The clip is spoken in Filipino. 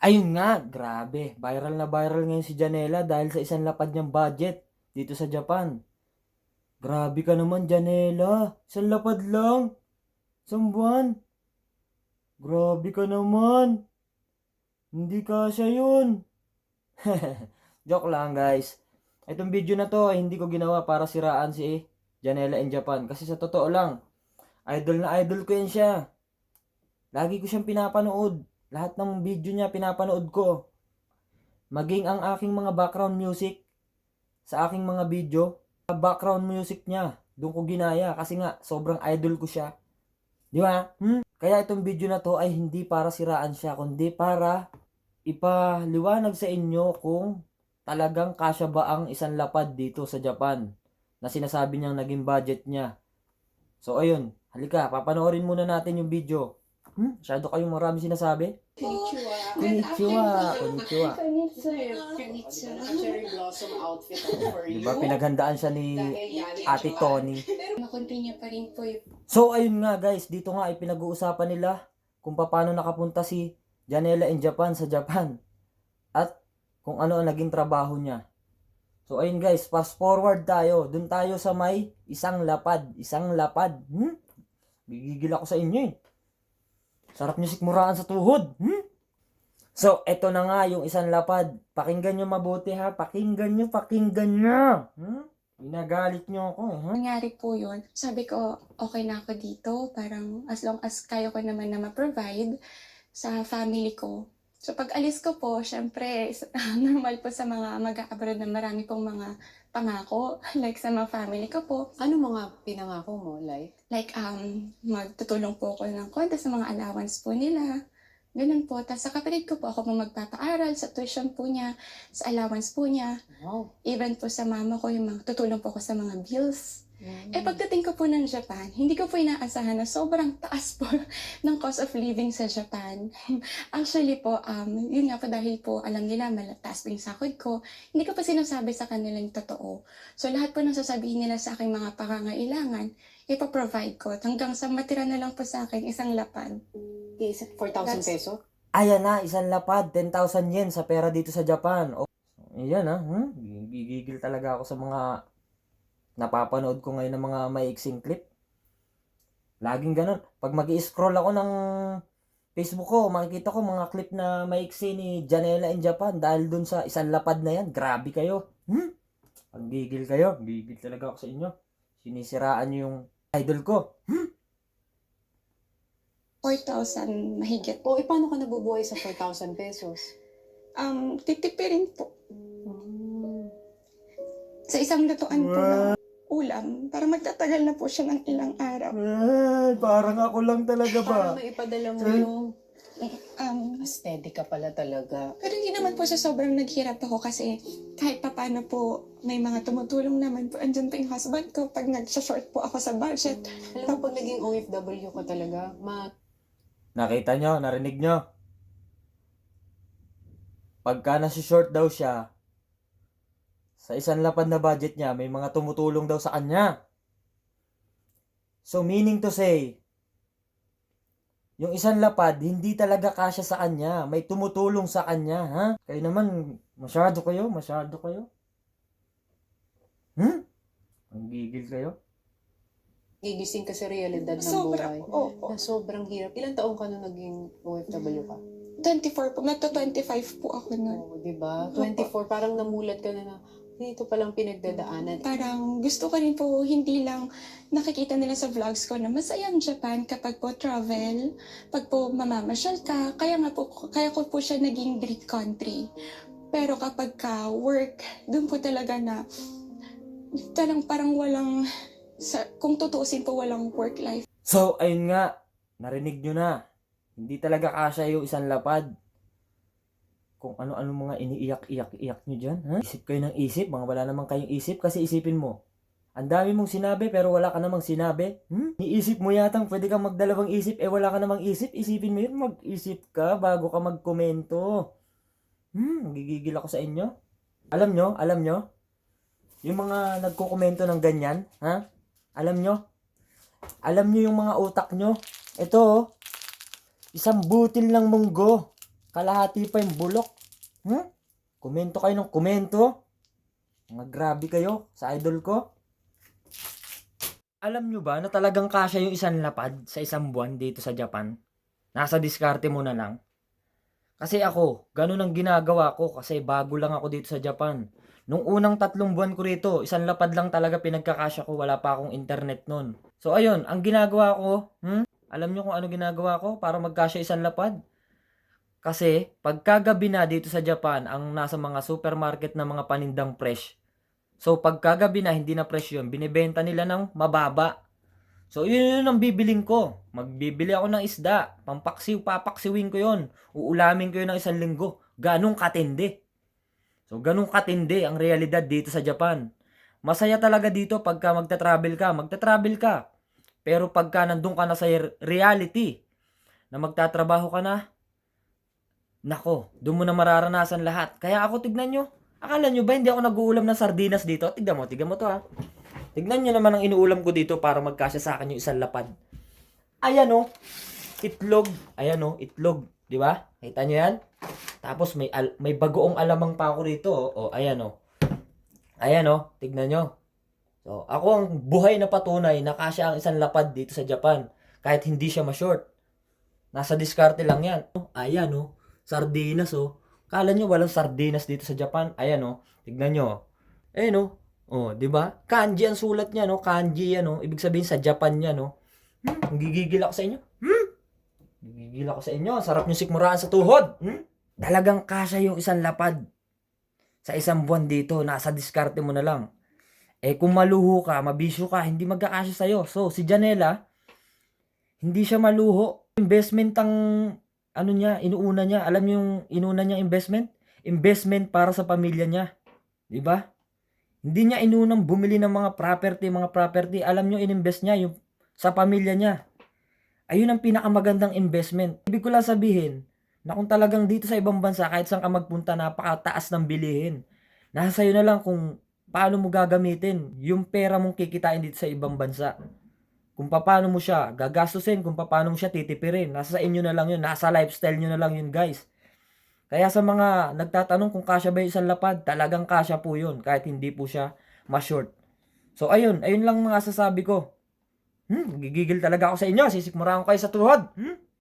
Ayun nga, grabe. Viral na viral ngayon si Janela dahil sa isang lapad niyang budget dito sa Japan. Grabe ka naman, Janela. Isang lapad lang. Isang buwan. Grabe ka naman. Hindi kasya yun. Joke lang, guys. Itong video na to ay hindi ko ginawa para siraan si Janela in Japan. Kasi sa totoo lang, idol na idol ko yan siya. Lagi ko siyang pinapanood. Lahat ng video niya pinapanood ko. Maging ang aking mga background music sa aking mga video, background music niya, doon ko ginaya kasi nga sobrang idol ko siya. Di ba? Kaya itong video na to ay hindi para siraan siya, kundi para ipaliwanag sa inyo kung talagang kasya ba ang isang lapad dito sa Japan na sinasabi niyang naging budget niya. So ayun, halika, papanoorin muna natin yung video. Masyado kayong marami sinasabi. Konnichiwa. Konnichiwa. Konnichiwa. Konnichiwa. Cherry blossom outfit for you. Diba pinaghandaan siya ni Ate Tony. Makontinue pa rin po yun. So ayun nga guys, dito nga ay pinag-uusapan nila kung paano nakapunta si Janela in Japan sa Japan. At kung ano ang naging trabaho niya. So ayun guys, fast forward tayo. Doon tayo sa may isang lapad. Isang lapad. Gigigil ako sa inyo eh. Sarap niyo sikmuraan sa tuhod. So, eto na nga yung isang lapad. Pakinggan nyo mabuti ha. Pakinggan nyo. Pinagalit nyo ako eh. Nangyari po yun. Sabi ko, okay na ako dito. Parang as long as kaya ko naman na ma-provide sa family ko. So pag alis ko po, syempre, normal po sa mga mag-abroad na marami pong mga pangako. Like sa mga family ko po. Ano mga pinangako mo, like? Like, magtutulong po ako ng konti sa mga allowance po nila. Ganun po. Tapos sa kapatid ko po, ako po magpapaaral sa tuition po niya, sa allowance po niya. Wow. Even po sa mama ko, yung tutulong po ako sa mga bills. Eh pagdating ko po ng Japan, hindi ko po inaasahan na sobrang taas po ng cost of living sa Japan. Actually po, yun nga po dahil po alam nila malataas po yung sahod ko, hindi ko pa sinasabi sa kanila yung totoo. So lahat po ng sasabihin nila sa aking mga pangangailangan, ipaprovide ko. Hanggang sa matira na lang po sa akin isang lapad. Is it 4,000 peso? Ayan na, isang lapad. 10,000 yen sa pera dito sa Japan. Oh, ayan ha. Gigigil talaga ako sa mga napapanood ko ngayon ng mga maiksing clip. Laging ganun. Pag mag-i-scroll ako ng Facebook ko, makikita ko mga clip na maiksi ni Janela in Japan dahil dun sa isang lapad na yan. Grabe kayo. Ang gigil kayo. Gigil talaga ako sa inyo. Sinisiraan nyo yung idol ko. 4,000 mahigit. O, paano ka nabubuhay sa 4,000 pesos? Titipirin po. Sa isang lutuan po ng ulam, para magtatagal na po siya ng ilang araw. Parang ako lang talaga ba? Para maipadala mo yung... Um, Steady ka pala talaga. pero hindi naman po sa sobrang naghirap ako kasi kahit papano po may mga tumutulong naman po. Andyan pa yung husband ko pag nag-short po ako sa budget. Alam mo, pag naging OFW ka talaga, Nakita nyo? Narinig nyo? Pagka nasi-short daw siya, sa isang lapad na budget niya, may mga tumutulong daw sa kanya. So meaning to say, yung isang lapad, hindi talaga kasya sa kanya. May tumutulong sa kanya, ha? Kayo naman, masyado kayo. Ang gigil kayo. gigising ka sa realidad ng buhay. Na sobrang hirap. Ilang taon ka nung naging OFW ka? 24 po, magto-25 po ako nun. Oo, diba? 24, parang namulat ka na dito palang pinagdadaanan. Parang gusto ko rin po, hindi lang nakikita nila sa vlogs ko na masaya ang Japan kapag po travel, pag po mamamasyal ka, kaya ko po siya naging dream country. Pero kapag ka work, dun po talaga na parang walang, kung tutuusin po walang work life. So, ayun nga, narinig nyo na. Hindi talaga kasya yung isang lapad. Kung ano-ano mga iniiyak-iyak nyo dyan. Ha? Isip kayo ng isip, mga wala namang kayong isip kasi isipin mo. Ang dami mong sinabi pero wala ka namang sinabi. Iisip mo yatang pwede kang magdalawang isip wala ka namang isip. Isipin mo yun, mag-isip ka bago ka magkomento. Gigigil ako sa inyo. Alam nyo, yung mga nagkukomento ng ganyan, ha? Alam nyo yung mga utak nyo. Ito, isang butil ng munggo. kalahati pa yung bulok. Komento kayo ng komento. Mga grabe kayo sa idol ko. Alam nyo ba na talagang kasya yung isang lapad sa isang buwan dito sa Japan? Nasa diskarte mo na lang. Kasi ako, ganun ang ginagawa ko kasi bago lang ako dito sa Japan. Nung unang 3 buwan ko rito, isang lapad lang talaga pinagkakasya ko, wala pa akong internet nun. So ayun, ang ginagawa ko, alam nyo kung ano ginagawa ko para magkasya isang lapad? Kasi pagkagabi na dito sa Japan, ang nasa mga supermarket na mga panindang fresh. So pagkagabi na hindi na fresh yun, binibenta nila ng mababa. So yun ang bibiling ko. Magbibili ako ng isda, papaksiwin ko yun. Uulamin ko yun ng 1 linggo. Ganong katindi. So ganong katindi ang realidad dito sa Japan. Masaya talaga dito pagka magta-travel ka. Pero pagka nandun ka na sa reality, na magtatrabaho ka na, nako, doon mo na mararanasan lahat. Kaya ako, tignan nyo. Akala nyo ba hindi ako nag-uulam ng sardinas dito? Tignan mo to ha. Tignan nyo naman ang inuulam ko dito para magkasya sa akin yung isang lapad. Ayan o, itlog. Ayan o, itlog. Di ba? Kita nyo yan? Tapos may bagoong alamang pa ako rito. O, ayan o. Ayan o, tignan nyo. So, ako ang buhay na patunay na kasya ang isang lapad dito sa Japan. Kahit hindi siya ma-short. Nasa diskarte lang yan. Ayan o, sardinas o. Kala nyo walang sardinas dito sa Japan? Ayan o, tignan nyo. Ayan o. Oh, 'di ba? Kanji ang sulat niya, no? Kanji 'yan, no? Ibig sabihin sa Japan 'yan, no? Gigigil ako sa inyo. Gigigil ako sa inyo. Sarap niyo sikmuraan sa tuhod. Talagang kasya yung isang lapad. Sa isang buwan dito, nasa diskarte mo na lang. Eh kung maluho ka, mabisyo ka, hindi magkakasya sa iyo. So, si Janela, hindi siya maluho. Investment ang ano niya, inuuna niya. Alam niyo yung inuna niya investment? Investment para sa pamilya niya. 'Di ba? Hindi niya inunang bumili ng mga property. Alam nyo, ininvest niya yung sa pamilya niya. Ayun ang pinakamagandang investment. Ibig ko lang sabihin, na kung talagang dito sa ibang bansa, kahit saan ka magpunta, napakataas ng bilihin. Nasa sayo na lang kung paano mo gagamitin yung pera mong kikitain dito sa ibang bansa. Kung paano mo siya gagastusin, kung paano mo siya titipirin. Nasa sa inyo na lang yun. Nasa lifestyle nyo na lang yun, guys. Kaya sa mga nagtatanong kung kasya ba yung isang lapad, talagang kasya po yun, kahit hindi po siya ma-short. So ayun lang mga sasabi ko. Gigigil talaga ako sa inyo, sisikmuraan ko kayo sa tuhod.